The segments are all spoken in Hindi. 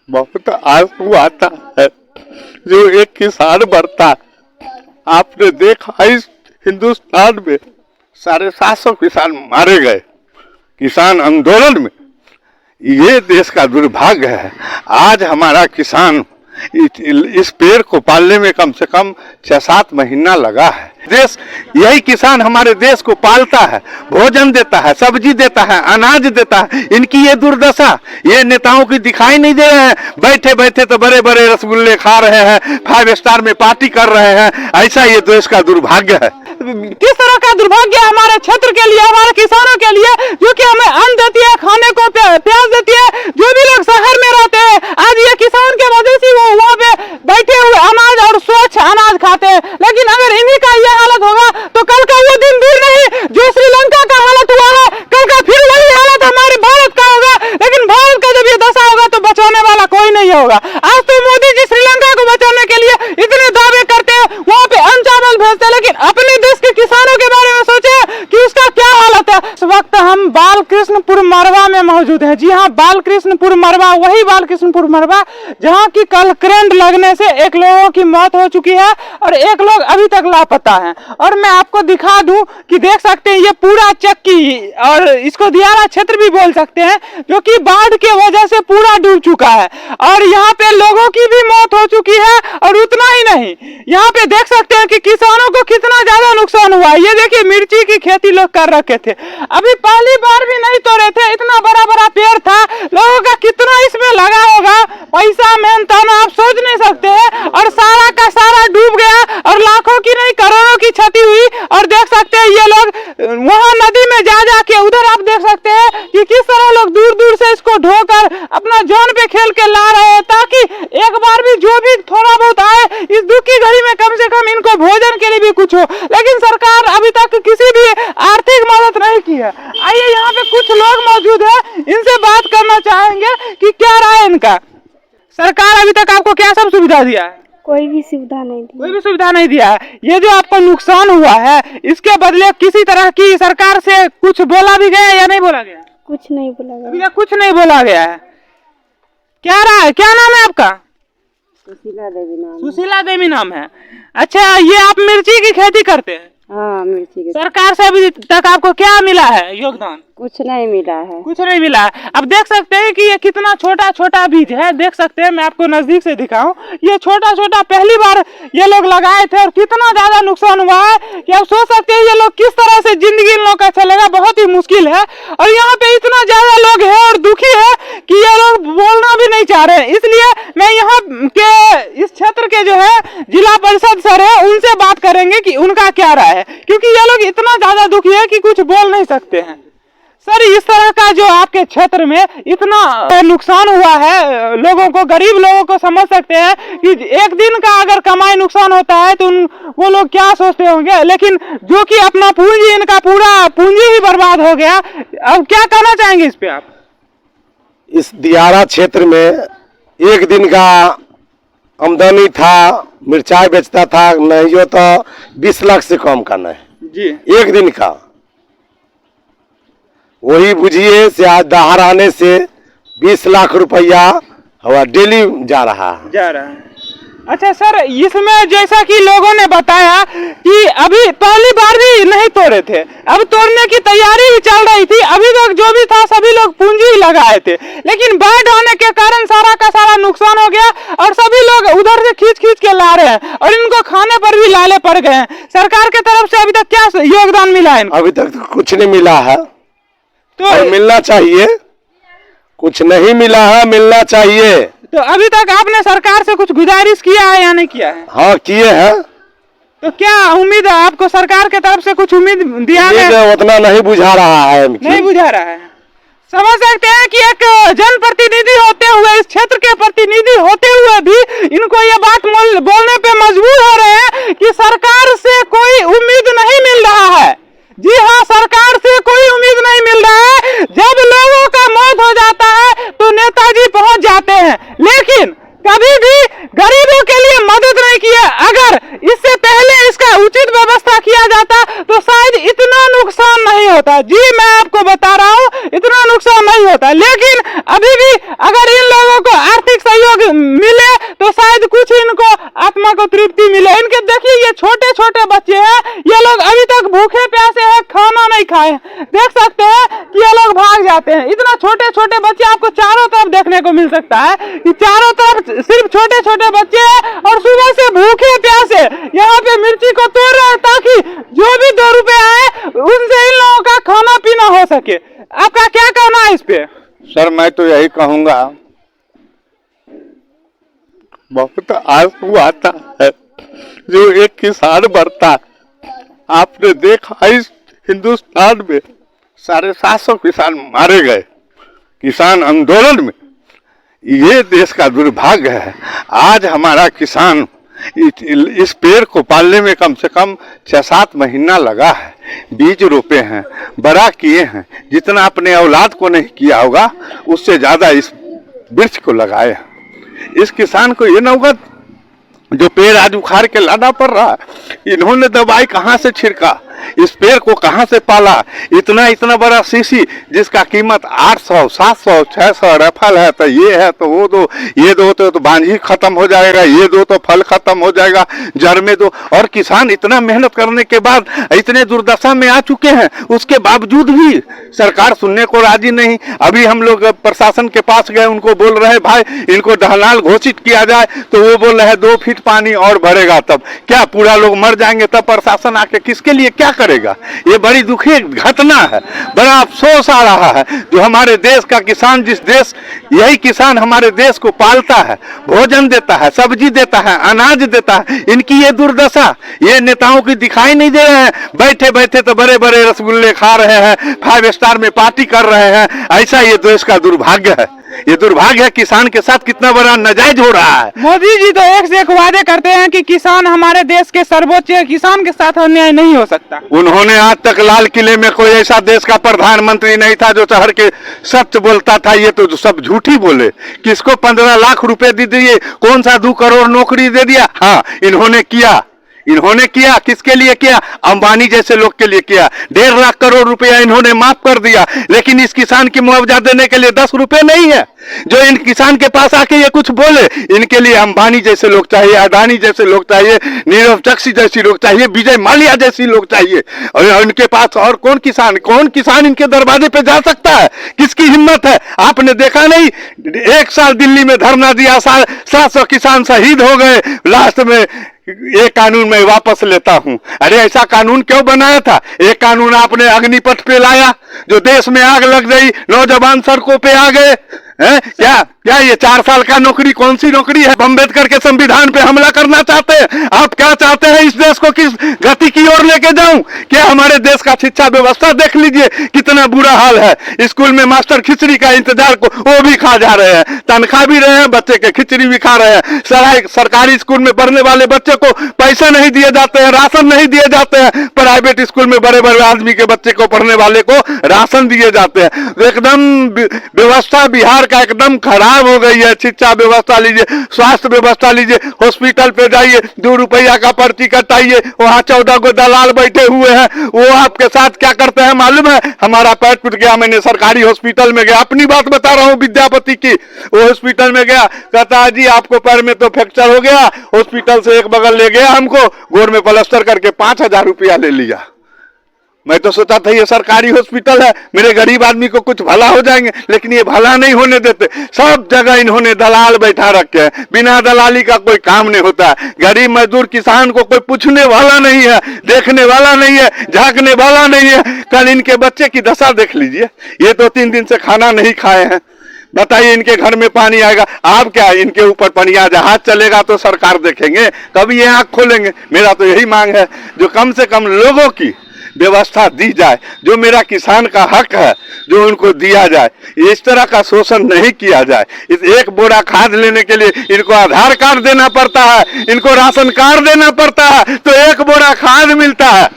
बहुत आंसू आता है जो एक किसान मरता। आपने देखा इस हिंदुस्तान में 750 किसान मारे गए किसान आंदोलन में। ये देश का दुर्भाग्य है। आज हमारा किसान इस पेड़ को पालने में कम से कम 6-7 महीना लगा है। देश यही किसान हमारे देश को पालता है, भोजन देता है, सब्जी देता है, अनाज देता है। इनकी ये दुर्दशा ये नेताओं की दिखाई नहीं दे रहे हैं। बैठे बैठे तो बड़े बड़े रसगुल्ले खा रहे हैं, 5 स्टार में पार्टी कर रहे हैं। ऐसा ये देश का दुर्भाग्य है। किस तरह का दुर्भाग्य है हमारे क्षेत्र के लिए, हमारे किसानों के लिए, जो कि हमें अन्न देती है, खाने को प्याज देती है। जो भी लोग शहर में रहते हैं, आज ये किसान के वजह से वो वहाँ पे बैठे हुए अनाज और स्वच्छ अनाज खाते हैं। लेकिन अगर इन्हीं का यह हालत होगा तो कल का वो दिन दूर नहीं जो श्रीलंका का हालत हुआ है, कल का फिर वही हालत हमारे भारत का होगा। लेकिन भारत का जब ये दशा होगा तो बचाने वाला कोई नहीं होगा। आज तो मोदी जी श्रीलंका को बचाने के लिए इतने दावे करते हैं, वहाँ पे अन्न चावल भेजते हैं, लेकिन अपने देश के किसानों के बारे में सोचे कि उसका क्या हालत है। इस वक्त हम बालकृष्णपुर मरवा में मौजूद हैं। जी हाँ, बालकृष्णपुर मरवा, वही बालकृष्णपुर मरवा जहाँ की कल करंट लगने से एक लोगों की मौत हो चुकी है और एक लोग अभी तक लापता हैं। और मैं आपको दिखा दूं कि देख सकते हैं ये पूरा चक्की, और इसको दियारा क्षेत्र भी बोल सकते हैं, जो कि बाढ़ के वजह से पूरा डूब चुका है और यहाँ पे लोगों की भी मौत हो चुकी है। और उतना ही नहीं, यहाँ पे देख सकते हैं कि किसानों को कितना ज्यादा नुकसान हुआ है। ये देखिए मिर्ची की खेती लोग कर रखे थे, अभी पहली बार भी नहीं तोड़े थे। इतना बड़ा बड़ा पेड़ था, लोगों का कितना इसमें लगा होगा पैसा, मेहनत, आप सोच नहीं सकते हैं। और सारा का सारा डूब गया और लाखों की नहीं करोड़ों की क्षति हुई। और देख सकते हैं ये लोग वहां नदी में जा जाके, उधर आप देख सकते हैं कि किस तरह लोग दूर दूर से इसको ढोकर अपना जान पे खेल के ला रहे हैं, ताकि एक बार भी जो भी थोड़ा बहुत आए इस दुख की घड़ी में कम से कम इनको भोजन के लिए भी कुछ हो। लेकिन सरकार अभी तक किसी भी आर्थिक मदद नहीं की है। आइए यहाँ पे कुछ लोग मौजूद है, इनसे बात करना चाहेंगे कि क्या राय इनका। सरकार अभी तक आपको क्या सब सुविधा दिया है? कोई भी सुविधा नहीं दी। कोई भी सुविधा नहीं दिया है। ये जो आपको नुकसान हुआ है, इसके बदले किसी तरह की सरकार से कुछ बोला भी गया या नहीं बोला गया? कुछ नहीं बोला गया। अभी तक कुछ नहीं बोला गया है। क्या रहा है, क्या नाम है आपका? सुशीला देवी नाम। सुशीला देवी नाम है। अच्छा, ये आप मिर्ची की खेती करते हैं? हाँ, मिर्ची की। सरकार से अभी तक आपको क्या मिला है योगदान? कुछ नहीं मिला है। कुछ नहीं मिला है। अब देख सकते हैं कि ये कितना छोटा छोटा बीज है। देख सकते हैं, मैं आपको नजदीक से दिखाऊं, ये छोटा छोटा पहली बार ये लोग लगाए थे और कितना ज्यादा नुकसान हुआ है कि आप सोच सकते हैं ये लोग किस तरह से जिंदगी इन लोगों का चलेगा, बहुत ही मुश्किल है। और यहाँ पे इतना ज्यादा लोग हैं और दुखी है कि ये लोग बोलना भी नहीं चाह रहे हैं। इसलिए मैं यहाँ के इस क्षेत्र के जो है जिला परिषद सर है, उनसे बात करेंगे कि उनका क्या राय है, क्योंकि ये लोग इतना ज्यादा दुखी है कि कुछ बोल नहीं सकते हैं। सर, इस तरह का जो आपके क्षेत्र में इतना नुकसान हुआ है, लोगों को, गरीब लोगों को समझ सकते हैं कि एक दिन का अगर कमाई नुकसान होता है तो वो लोग क्या सोचते होंगे। लेकिन जो कि अपना पूंजी, इनका पूरा पूंजी ही बर्बाद हो गया। अब क्या कहना चाहेंगे इस पे आप? इस दियारा क्षेत्र में एक दिन का आमदनी था, मिर्चाई बेचता था, नहीं हो तो 20 लाख से कम का नहीं जी, एक दिन का। वही बुझिए से आज दहाड़ आने से 20 लाख रुपया हवा डेली जा रहा है। अच्छा सर, इसमें जैसा कि लोगों ने बताया कि अभी पहली बार भी नहीं तोड़े थे, अब तोड़ने की तैयारी भी चल रही थी। अभी तक जो भी था सभी लोग पूंजी लगाए थे, लेकिन बाढ़ आने के कारण सारा का सारा नुकसान हो गया और सभी लोग उधर से खींच खींच के ला रहे हैं और इनको खाने पर भी लाले पड़ गए हैं। सरकार की तरफ से अभी तक क्या योगदान मिला है? अभी तक तो कुछ नहीं मिला है, तो मिलना चाहिए। कुछ नहीं मिला है, मिलना चाहिए। तो अभी तक आपने सरकार से कुछ गुजारिश किया है या नहीं किया है? हाँ, किए हैं। तो क्या उम्मीद है आपको सरकार की तरफ से कुछ उम्मीद दिया है? उतना नहीं बुझा रहा है। नहीं बुझा रहा है। समझ सकते हैं कि एक जनप्रतिनिधि होते हुए, इस क्षेत्र के प्रतिनिधि होते हुए भी इनको ये बात बोलने पे मजबूर हो रहे हैं कि सरकार से कोई उम्मीद नहीं मिल रहा है। जी हाँ, सरकार से कोई उम्मीद नहीं मिल रहा है। जब लोगों का मौत हो जाता है तो नेताजी पहुंच जाते हैं, लेकिन कभी भी गरीबों के लिए मदद नहीं किया। अगर इससे पहले इसका उचित व्यवस्था किया जाता तो शायद इतना नुकसान नहीं होता। जी, मैं आपको बता रहा हूँ, इतना नुकसान नहीं होता। लेकिन अभी भी अगर इन लोगों को आर्थिक सहयोग लोग मिले तो शायद कुछ इनको आत्मा को तृप्ति मिले। इनके देखिए ये छोटे छोटे बच्चे हैं, ये लोग अभी तक भूखे प्यासे हैं, खाना नहीं खाए। देख सकते हैं कि ये लोग भाग जाते हैं। इतना छोटे छोटे बच्चे आपको चारों तरफ देखने को मिल सकता है कि चारों तरफ सिर्फ छोटे छोटे बच्चे हैं और सुबह से भूखे प्यासे यहाँ पे मिर्ची को तोड़ रहे हैं ताकि जो भी 2 रुपए आए उनसे इन लोगों का खाना पीना हो सके। आपका क्या कहना है इस पे? सर मैं तो यही कहूंगा, बहुत आंसू आता है जो एक किसान मरता। आपने देखा इस हिंदुस्तान में 750 किसान मारे गए किसान आंदोलन में। ये देश का दुर्भाग्य है। आज हमारा किसान इस पेड़ को पालने में कम से कम 6-7 महीना लगा है, बीज रोपे हैं, बड़ा किए हैं। जितना अपने औलाद को नहीं किया होगा उससे ज्यादा इस वृक्ष को लगाए हैं। इस किसान को ये नौबत जो पेड़ आज उखाड़ के लाना पड़ रहा है, इन्होंने दवाई कहाँ से छिड़का, इस पेड़ को कहाँ से पाला। इतना बड़ा शीशी जिसका कीमत 800, 700, 600 रफल है, तो ये है तो वो दो, ये दो तो बांझी खत्म हो जाएगा, ये दो तो फल खत्म हो जाएगा, जड़ में दो। और किसान इतना मेहनत करने के बाद इतने दुर्दशा में आ चुके हैं, उसके बावजूद भी सरकार सुनने को राजी नहीं। अभी हम लोग प्रशासन के पास गए, उनको बोल रहे भाई इनको ढलाल घोषित किया जाए, तो वो बोल रहे 2 फीट पानी और भरेगा तब क्या पूरा लोग मर जाएंगे, तब प्रशासन आके किसके लिए क्या करेगा। ये बड़ी दुखी घटना है, बड़ा अफसोस आ रहा है जो हमारे देश का किसान, जिस देश यही किसान हमारे देश को पालता है, भोजन देता है, सब्जी देता है, अनाज देता है, इनकी ये दुर्दशा ये नेताओं की दिखाई नहीं दे रहे हैं। बैठे बैठे तो बड़े बड़े रसगुल्ले खा रहे हैं, 5 स्टार में पार्टी कर रहे हैं। ऐसा ये देश का दुर्भाग्य है। ये दुर्भाग्य है, किसान के साथ कितना बड़ा नाजायज हो रहा है। मोदी जी तो एक से एक वादे करते हैं कि किसान हमारे देश के सर्वोच्च है, किसान के साथ अन्याय नहीं हो सकता। उन्होंने आज तक लाल किले में कोई ऐसा देश का प्रधानमंत्री नहीं था जो शहर के सच बोलता था। ये तो सब झूठी बोले। किसको 15 लाख रुपए दे दिए, कौन सा 2 करोड़ नौकरी दे दिया। हाँ इन्होंने किया, इन्होंने किया। किसके लिए किया? अंबानी जैसे लोग के लिए किया। 1.5 लाख करोड़ रुपया इन्होंने माफ कर दिया, लेकिन इस किसान की मुआवजा देने के लिए 10 रुपए नहीं है। जो इन किसान के पास आके ये कुछ बोले, इनके लिए अंबानी जैसे लोग चाहिए, अदानी जैसे लोग चाहिए, नीरव चोकसी जैसी लोग चाहिए, विजय माल्या जैसी लोग चाहिए। और इनके पास और कौन किसान इनके दरवाजे पे जा सकता है? किसकी हिम्मत है? आपने देखा नहीं, 1 साल दिल्ली में धरना दिया, 700 किसान शहीद हो गए। लास्ट में ये कानून मैं वापस लेता हूं। अरे ऐसा कानून क्यों बनाया था? एक कानून आपने अग्निपथ पे लाया, जो देश में आग लग गई, नौजवान सड़कों पे आ गए। क्या ये 4 साल का नौकरी कौन सी नौकरी है? अम्बेडकर के संविधान पे हमला करना चाहते हैं आप? क्या चाहते हैं इस देश को किस गति की ओर लेके जाऊं? क्या हमारे देश का शिक्षा व्यवस्था देख लीजिए कितना बुरा हाल है। स्कूल में मास्टर खिचड़ी का इंतजार को वो भी खा जा रहे हैं, तनख्वाह भी रहे हैं, बच्चे के खिचड़ी भी खा रहे हैं। सरकारी स्कूल में पढ़ने वाले बच्चे को पैसे नहीं दिए जाते हैं, राशन नहीं दिए जाते हैं। प्राइवेट स्कूल में बड़े बड़े आदमी के बच्चे को पढ़ने वाले को राशन दिए जाते हैं। एकदम व्यवस्था बिहार का एकदम खराब हो गई है। शिक्षा व्यवस्था लीजिए, स्वास्थ्य व्यवस्था लीजिए, हॉस्पिटल पे जाइए, 2 रुपया का पर्ची कटाइए, वहां 14 को दलाल बैठे हुए हैं। वो आपके साथ क्या करते हैं मालूम है? हमारा पैर टूट गया, मैंने सरकारी हॉस्पिटल में गया, अपनी बात बता रहा हूँ विद्यापति की। वो हॉस्पिटल में गया, कहता जी आपको पैर में तो फ्रैक्चर हो गया। हॉस्पिटल से एक बगल ले गया, हमको गोर में प्लास्टर करके 5000 रुपया ले लिया। मैं तो सोचा था ये सरकारी हॉस्पिटल है, मेरे गरीब आदमी को कुछ भला हो जाएंगे, लेकिन ये भला नहीं होने देते। सब जगह इन्होंने दलाल बैठा रखे हैं। बिना दलाली का कोई काम नहीं होता है। गरीब मजदूर किसान को कोई पूछने वाला नहीं है, देखने वाला नहीं है, झांकने वाला नहीं है। कल इनके बच्चे की दशा देख लीजिए, ये तो 3 दिन से खाना नहीं खाए हैं। बताइए इनके घर में पानी आएगा, आप क्या इनके ऊपर पनिया जहाज चलेगा तो सरकार देखेंगे, कभी ये आंख खोलेंगे? मेरा तो यही मांग है, जो कम से कम लोगों की व्यवस्था दी जाए, जो मेरा किसान का हक है जो उनको दिया जाए। इस तरह का शोषण नहीं किया जाए। इस 1 बोरा खाद लेने के लिए इनको आधार कार्ड देना पड़ता है, इनको राशन कार्ड देना पड़ता है, तो 1 बोरा खाद मिलता है।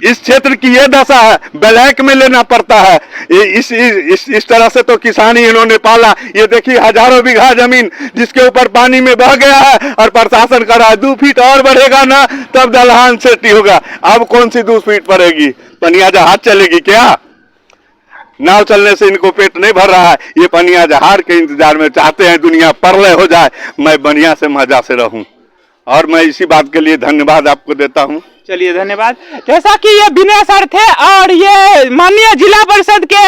इस क्षेत्र की ये दशा है, ब्लैक में लेना पड़ता है। इस तरह से तो किसान ही इन्होंने पाला। ये देखिए हजारों बीघा जमीन जिसके ऊपर पानी में बह गया है, और प्रशासन कर रहा है 2 फीट और बढ़ेगा ना तब दलहन सेटी होगा। अब कौन सी 2 फीट पड़ेगी? पनिया जहाज चलेगी क्या? नाव चलने से इनको पेट नहीं भर रहा है, ये बनिया जहार के इंतजार में चाहते हैं दुनिया प्रलय हो जाए, मैं बनिया से मजा से रहूं। और मैं इसी बात के लिए धन्यवाद आपको देता हूं। चलिए धन्यवाद। जैसा कि ये विनय सर थे और ये माननीय जिला परिषद के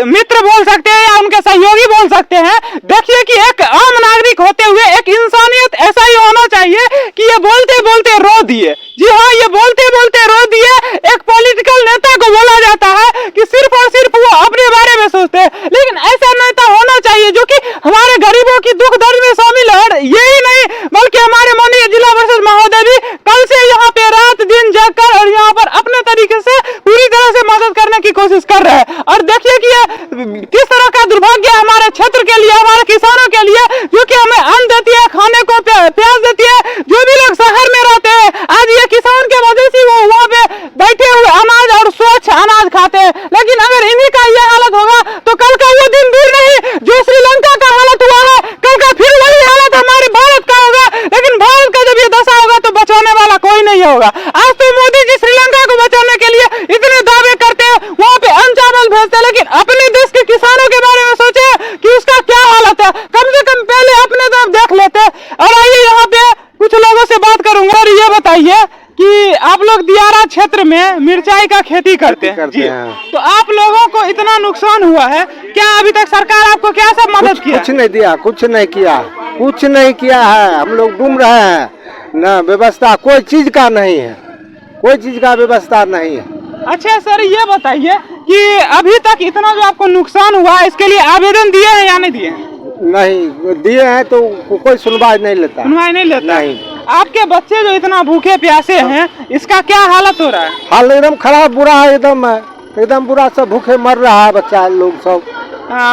मित्र बोल सकते हैं या उनके सहयोगी बोल सकते हैं। देखिए कि एक आम नागरिक होते हुए एक इंसानियत ऐसा ही होना चाहिए कि ये बोलते बोलते रो दिए। जी हाँ, ये बोलते बोलते रो दिए। एक पॉलिटिकल नेता को बोला जाता है कि सिर्फ और सिर्फ वो अपने बारे में सोचते हैं, लेकिन ऐसा नेता होना चाहिए जो कि हमारे गरीबों की दुख दर्द में शामिल है। और यही नहीं बल्कि हमारे माननीय जिला परिषद महोदय भी कल से यहाँ पे रात दिन जाकर और यहाँ पर अपने तरीके से पूरी तरह से मदद करने की कोशिश कर रहे हैं। और देखिए कि ये किस तरह का दुर्भाग्य है हमारे क्षेत्र के लिए, हमारे किसानों के लिए, जो कि हमें अन्न देती है, खाने को प्याज देती है। जो भी लोग शहर में रहते हैं, आज ये किसान के वजह से वो वहाँ पे बैठे हुए अनाज और स्वच्छ अनाज खाते हैं। लेकिन अगर इन्हीं का ये हालत होगा तो कल का वो दिन दूर नहीं जो श्रीलंका का हालत हुआ है, कल का फिर वही हालत हमारे भारत का होगा। लेकिन भारत का जब ये दशा होगा तो बचाने वाला कोई नहीं होगा। आज तो मोदी जी श्रीलंका को बचाने के लिए इतने दावे करते हैं, वहाँ पे अन्न चावल भेजते हैं, लेकिन अपने देश के किसानों के बारे में सोचे कि उसका क्या हालत है। कम से कम पहले अपने तरफ देख लेते। और आइए यहाँ पे कुछ लोगों से बात करूंगा। और ये बताइए कि आप लोग दियारा क्षेत्र में मिर्चाई का खेती करते हैं। तो आप लोगों को इतना नुकसान हुआ है, क्या अभी तक सरकार आपको क्या सब मदद किया? कुछ नहीं दिया, कुछ नहीं किया है। हम लोग घूम रहे हैं, न व्यवस्था कोई चीज का नहीं है, कोई चीज का व्यवस्था नहीं है। अच्छा सर, ये बताइए कि अभी तक इतना जो आपको नुकसान हुआ है इसके लिए आवेदन दिए हैं या नहीं दिए? नहीं दिए हैं तो कोई सुनवाई नहीं लेता। नहीं। आपके बच्चे जो इतना भूखे प्यासे हैं, इसका क्या हालत हो रहा है? हाल एकदम खराब, बुरा है, एकदम बुरा, सब भूखे मर रहा है बच्चा लोग सब।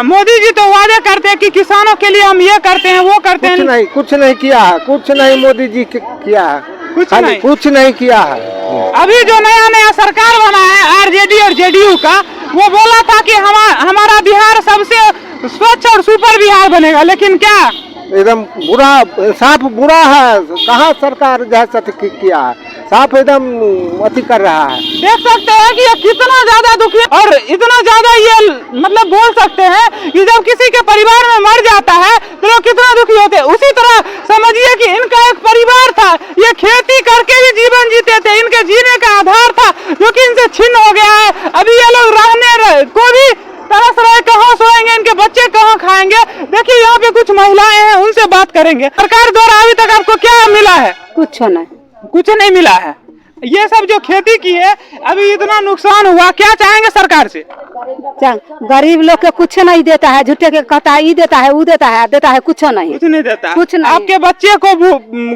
मोदी जी तो वादे करते हैं कि किसानों के लिए हम ये करते हैं वो करते हैं। कुछ नहीं किया है, कुछ नहीं मोदी जी किया है, कुछ नहीं किया है। अभी जो नया सरकार बना है आरजेडी और जेडीयू का, वो बोला था कि हमारा बिहार सबसे स्वच्छ और सुपर बिहार बनेगा, लेकिन क्या एकदम बुरा, साफ बुरा है। कहाँ सरकार जैसा किया है, साफ एकदम अति कर रहा है। देख सकते हैं कि ये कितना ज्यादा दुखी है। और इतना ज्यादा ये मतलब बोल सकते हैं कि जब किसी के परिवार में मर जाता है तो लोग कितना दुखी होते हैं। उसी तरह समझिए कि इनका एक परिवार था, ये खेती करके ही जीवन जीते थे, इनके जीने का आधार था जो कि इनसे छिन्न हो गया है। अभी ये लोग रहने को भी तरस रहे, कहाँ सोएंगे, इनके बच्चे कहाँ खाएंगे। देखिए यहाँ पे कुछ महिलाएं हैं, उनसे बात करेंगे। सरकार द्वारा अभी तक आपको क्या मिला है? कुछ नहीं मिला है। ये सब जो खेती की है, अभी इतना नुकसान हुआ, क्या चाहेंगे सरकार से? गरीब लोग के कुछ नहीं देता है, झूठे के कहता है, देता है, देता है, कुछ नहीं देता। कुछ नहीं। आपके बच्चे को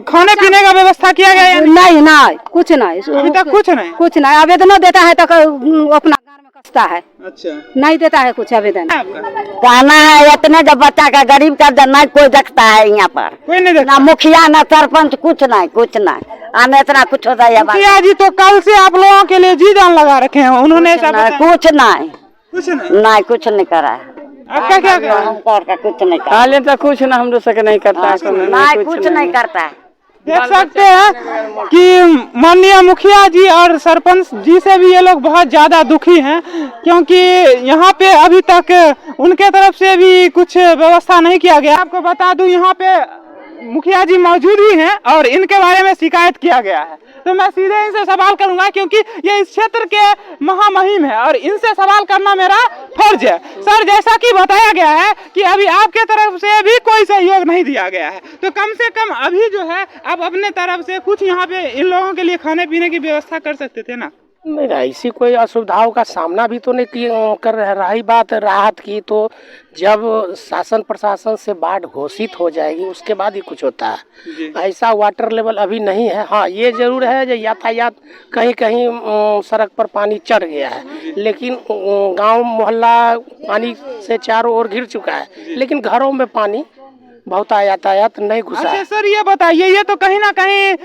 खाने पीने का व्यवस्था किया गया है? नहीं, कुछ नहीं, अभी तक कुछ नहीं। आवेदन देता है तो अपना घर में कसता है। अच्छा, नहीं देता है कुछ आवेदन। कहना है इतने जब बच्चा का गरीब का नहीं कोई देखता है, यहाँ पर कोई नहीं देखता, ना मुखिया ना सरपंच, कुछ नहीं। हमें इतना कुछ होता है। मुखिया जी तो कल से आप लोगों के लिए जी जान लगा रखे हैं, उन्होंने कुछ नहीं करा है। आपका क्या कुछ नहीं करा, हाल तो कुछ ना हम लोग नहीं करता, कुछ नहीं करता है। देख सकते हैं कि माननीय मुखिया जी और सरपंच जी से भी ये लोग बहुत ज्यादा दुखी हैं, क्योंकि यहाँ पे अभी तक उनके तरफ से भी कुछ व्यवस्था नहीं किया गया। आपको बता दूं यहाँ पे मुखिया जी मौजूद ही हैं और इनके बारे में शिकायत किया गया है। तो मैं सीधे इनसे सवाल करूंगा, क्योंकि ये इस क्षेत्र के महामहिम है और इनसे सवाल करना मेरा फर्ज है। सर, जैसा कि बताया गया है कि अभी आपके तरफ से भी कोई सहयोग नहीं दिया गया है, तो कम से कम अभी जो है आप अपने तरफ से कुछ यहाँ पे इन लोगों के लिए खाने पीने की व्यवस्था कर सकते थे ना? नहीं, ऐसी कोई असुविधाओं का सामना भी तो नहीं कर रही बात राहत की, तो जब शासन प्रशासन से बाढ़ घोषित हो जाएगी उसके बाद ही कुछ होता है। ऐसा वाटर लेवल अभी नहीं है। हाँ, ये जरूर है जो यातायात कहीं कहीं सड़क पर पानी चढ़ गया है, लेकिन गांव मोहल्ला पानी से चारों ओर घिर चुका है, लेकिन घरों में पानी बहुत यातायात नहीं घुसा। अच्छा सर, ये बताइए, ये तो कहीं ना कहीं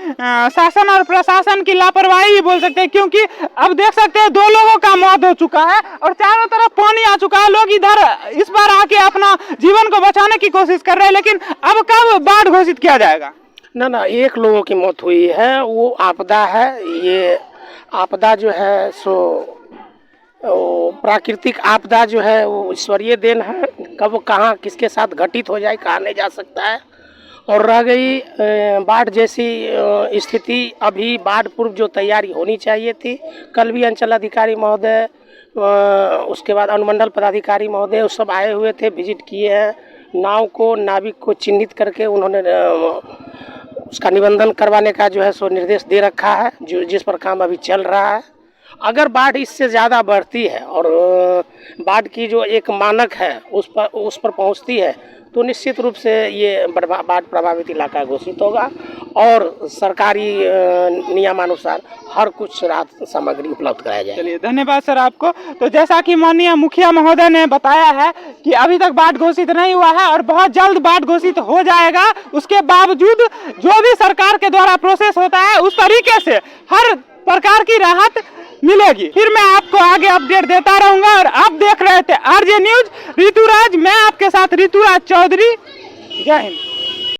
शासन और प्रशासन की लापरवाही भी बोल सकते हैं, क्योंकि अब देख सकते हैं 2 लोगों का मौत हो चुका है और चारों तरफ पानी आ चुका है। लोग इधर इस बार आके अपना जीवन को बचाने की कोशिश कर रहे हैं, लेकिन अब कब बाढ़ घोषित किया जाएगा? ना, 1 लोगों की मौत हुई है, वो आपदा है। ये आपदा जो है सो प्राकृतिक आपदा जो है वो ईश्वरीय देन है, कब कहाँ किसके साथ घटित हो जाए कहा नहीं जा सकता है। और रह गई बाढ़ जैसी स्थिति, अभी बाढ़ पूर्व जो तैयारी होनी चाहिए थी, कल भी अंचल अधिकारी महोदय, उसके बाद अनुमंडल पदाधिकारी महोदय वो सब आए हुए थे, विजिट किए हैं। नाव को, नाविक को चिन्हित करके उन्होंने उसका निबंधन करवाने का जो है सो निर्देश दे रखा है, जो जिस पर काम अभी चल रहा है। अगर बाढ़ इससे ज़्यादा बढ़ती है और बाढ़ की जो एक मानक है उस पर पहुंचती है तो निश्चित रूप से ये बाढ़ प्रभावित इलाका घोषित होगा और सरकारी नियमानुसार हर कुछ राहत सामग्री उपलब्ध कराया जाएगा। चलिए, धन्यवाद सर आपको। तो जैसा कि माननीय मुखिया महोदय ने बताया है कि अभी तक बाढ़ घोषित नहीं हुआ है और बहुत जल्द बाढ़ घोषित हो जाएगा। उसके बावजूद जो भी सरकार के द्वारा प्रोसेस होता है उस तरीके से हर प्रकार की राहत मिलेगी। फिर मैं आपको आगे अपडेट देता रहूंगा और आप देख रहे थे आरजे न्यूज ऋतुराज, मैं आपके साथ ऋतुराज चौधरी। जय हिंद।